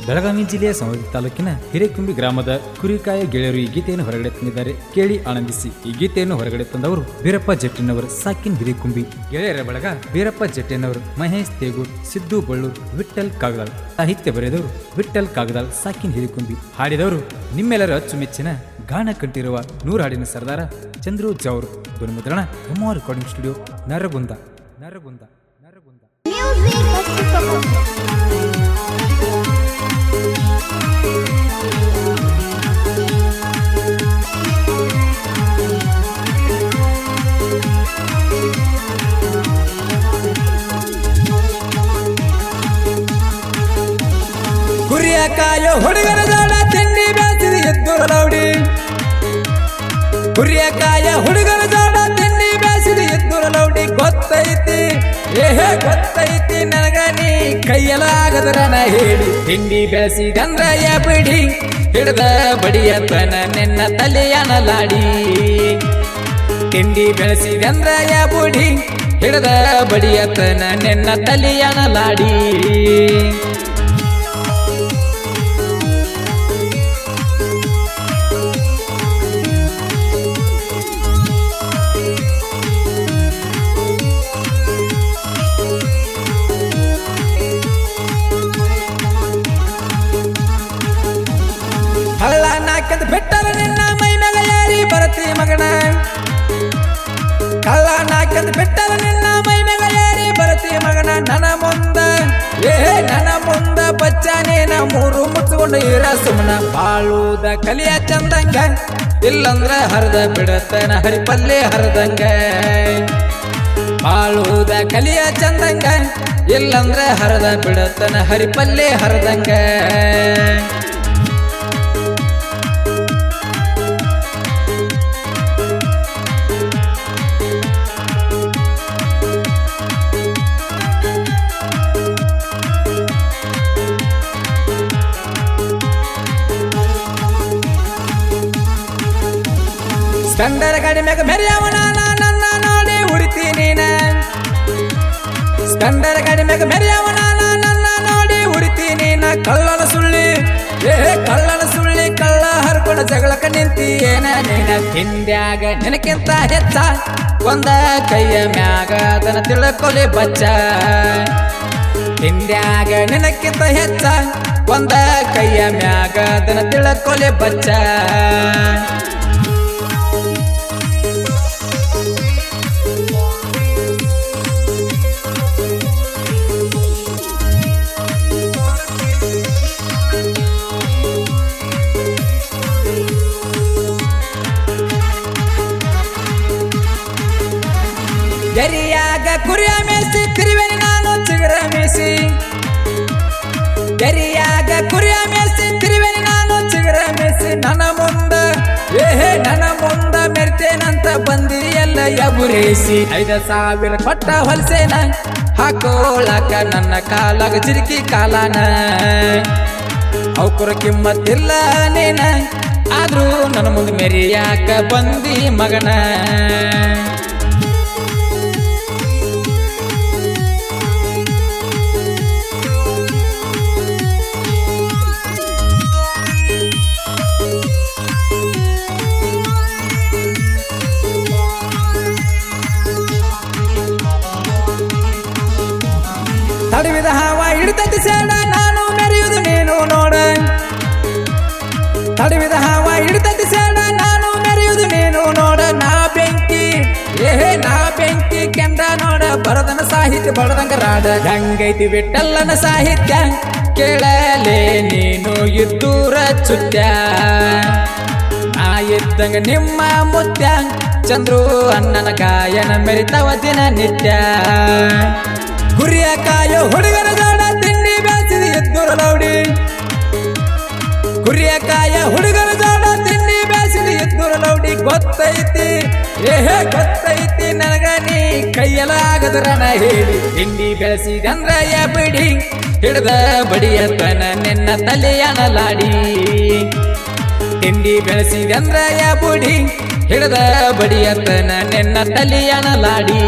ಬೆಳಗಾವಿ ಜಿಲ್ಲೆಯ ಸವದತ್ತಿ ತಾಲೂಕಿನ ಹಿರೇಕುಂಬಿ ಗ್ರಾಮದ ಕುರಿಕಾಯ ಗೆಳೆಯರು ಈ ಗೀತೆಯನ್ನು ಹೊರಗಡೆ ತಂದಿದ್ದಾರೆ. ಕೇಳಿ ಆನಂದಿಸಿ. ಈ ಗೀತೆಯನ್ನು ಹೊರಗಡೆ ತಂದವರು ವೀರಪ್ಪ ಜಟ್ಟಿನವರು, ಸಾಕಿನ್ ಹಿರೇಕುಂಬಿ. ಗೆಳೆಯರ ಬಳಗ ವೀರಪ್ಪ ಜಟ್ಟಿನವರು, ಮಹೇಶ್ ತೇಗೂರ್, ಸಿದ್ದು ಬಳ್ಳೂರ್, ವಿಠ್ಠಲ್ ಕಾಗದಾಳ್. ಸಾಹಿತ್ಯ ಬರೆದವರು ವಿಠ್ಠಲ್ ಕಾಗದಾಳ್, ಸಾಕಿನ್ ಹಿರೇಕುಂಬಿ. ಹಾಡಿದವರು ನಿಮ್ಮೆಲ್ಲರ ಅಚ್ಚುಮೆಚ್ಚಿನ ಗಾನ ಕಂಠಿರುವ ನೂರು ಹಾಡಿನ ಸರ್ದಾರ ಚಂದ್ರು ಜೌರ್. ಧ್ವನಿಮುದ್ರಣ ಎಮ್ಮೋ ರೆಕಾರ್ಡಿಂಗ್ ಸ್ಟುಡಿಯೋ, ನರಗುಂದ. ಕುರಿಯ ಕಾಯೋ ಹುಡುಗರ ಜಾಡ ತಿಂಡಿ ಬೇಸಿದ ಎದ್ದುರ ಲೌಡಿ. ಕುರಿಯ ಕಾಯ ಹುಡುಗರ ಜಾಡ ತಿಂಡಿ ಬೇಸಿದ ಎದ್ದುರ ಲೌಡಿ. ಗೊತ್ತೈತಿ ಗೊತ್ತೈತಿ ನನಗ ನೀ ಕೈಯಲಾಗದರ ನಾ ಹೇಳಿ. ತಿಂಡಿ ಬೆಳೆಸಿದಂದ್ರ ಬಿಡಿ ಹಿಡ್ದ ಬಡಿಯತನ ನಿನ್ನ ತಲೆಯನಲಾಡಿ. ತಿಂಡಿ ಬೆಳೆಸಿದಂದ್ರ ಬುಡಿ ಹಿಡ್ದ ಬಡಿಯತನ ನಿನ್ನ ತಲೆಯನಲಾಡಿ. ಹಳ್ಳ ನಾಕದ ಬೆಟ್ಟರ ನಿನ್ನ ಮೈ ಮ್ಯಾಗ ಯಾರಿ ಬರತಿ ಮಗನ. ಕಳ್ಳ ನಾಕದ ಬೆಟ್ಟರ ನಿನ್ನ ಮೈ ಮ್ಯಾಗ ಯಾರಿ ಬರತಿ ಮಗನ. ನನ್ನ ಮುಂದ ಬಚ್ಚಾನೇನ ಮೂರು ಮುಚ್ಚಿಕೊಂಡು ಇರ ಸುಮ್ಮನ. ಬಾಳುದ ಕಲಿಯ ಚಂದಂಗ ಇಲ್ಲಂದ್ರ ಹರಿದ ಬಿಡತನ ಹರಿಪಲ್ಲೆ ಹರಿದಂಗ. ಬಾಳುದ ಕಲಿಯ ಚಂದಂಗ ಇಲ್ಲಂದ್ರ ಹರಿದ ಬಿಡತನ ಹರಿಪಲ್ಲೆ ಹರಿದಂಗ. ಸ್ಪೆಂಡರ್ ಗಾಡಿ ಮ್ಯಾಗ ಮೆರೆಯವನ ನನ್ನ ನೋಡಿ ಉಡಿತೀನಿ. ಸ್ಪೆಂಡರ್ ಗಾಡಿ ಮ್ಯಾಗ ಮೆರೆಯವನ ನನ್ನ ನೋಡಿ ಉಡಿತೀನಿ. ಕಳ್ಳನ ಸುಳ್ಳಿ ಕಳ್ಳ ಹರ್ಕೊಂಡ ಜಗಳಕ ನಿಂತಿ ಏನ ನೀನ. ಹಿಂದ್ಯಾಗ ನಿನಕ್ಕಿಂತ ಹೆಚ್ಚ ಒಂದ ಕೈಯ ಮ್ಯಾಗ ಅದನ್ನ ತಿಳ್ಕೊಲಿ ಬಚ್ಚ. ಹಿಂದ್ಯಾಗ ನಿನಕ್ಕಿಂತ ಹೆಚ್ಚ ಒಂದ ಕೈಯ ಮ್ಯಾಗ ಅದನ್ನ ತಿಳ್ಕೊಲಿ ಬಚ್ಚ. ಗರಿಯಾಗ ಕುರಿಯ ಮೇಸಿ ತಿರುವೆನಿ ನಾನು ಚಿಗುರ ಮೇಸಿ. ಗರಿಯಾಗ ಕುರಿಯ ಮೇಸಿ ತಿರುವೆನಿ ನಾನು ಚಿಗುರ ಮೇಸಿ. ನನ್ನ ಮುಂದ ಮೆರ್ತೇನಂತ ಬಂದಿ ಎಲ್ಲ ಎಬುರೇಸಿ. 5,000 ಕೊಟ್ಟ ಹೊಲಸೇನ ಹಾಕೋಳಕ ನನ್ನ ಕಾಲಾಗ ಚಿರುಕಿ ಕಾಲಾನ. ಅವಕರ ಕಿಮ್ಮತ್ತಿಲ್ಲ ನೇನ ಆದ್ರೂ ನನ್ನ ಮುಂದೆ ಮೆರಿಯಾಕ ಬಂದಿ ಮಗನ. ತಡವಿದ ಹಾವ ಹಿಡ್ತತಿ ಸೇಡ ನಾನು ಮೆರೆಯುವುದು ನೀನು ನೋಡ. ತಡವಿದ ಹಾವ ಹಿಡ್ತತಿ ಸೇಡ ನಾನು ಮೆರೆಯುವುದು ನೀನು ನೋಡ. ನಾ ಬೆಂಕಿ ಕೆಂಡ ನೋಡ ಬರದನ ಸಾಹಿತ್ಯ ಬಡದಂಗ ರಾಡ. ಗಂಗೈತಿ ವಿಠಲ್ಲನ ಸಾಹಿತ್ಯ ಕೇಳಲೇ ನೀನು ಇದ್ದೂರ ಚುತ್ಯ. ನಾ ಇದ್ದಂಗ ನಿಮ್ಮ ಮುತ್ಯ ಚಂದ್ರು ಅಣ್ಣನ ಗಾಯನ ಮೆರಿತವ ದಿನ ನಿತ್ಯ. ಕುರಿಯ ಕಾಯೋ ಹುಡುಗರ ಜಾಡ ತಿಂಡಿ ಬೇಸಿದ ಎದ್ದುರ ಲೌಡಿ. ಕುರಿಯ ಕಾಯ ಹುಡುಗರ ಜಾಡ ತಿಂಡಿ ಬೇಸಿದ ಎದ್ದುರ ಲೌಡಿ. ಗೊತ್ತೈತಿ ನನಗ ನೀ ಕೈಯಲಾಗದರ ನಾ ಹೇಳಿ. ತಿಂಡಿ ಬೆಳೆಸಿದಂದ್ರ ಬಿಡಿ ಹಿಡ್ದ ಬಡಿಯತನ ನಿನ್ನ ತಲೆಯನಲಾಡಿ. ತಿಂಡಿ ಬೆಳೆಸಿದಂದ್ರ ಬುಡಿ ಹಿಡ್ದ ಬಡಿಯತನ ನಿನ್ನ ತಲೆಯನಲಾಡಿ.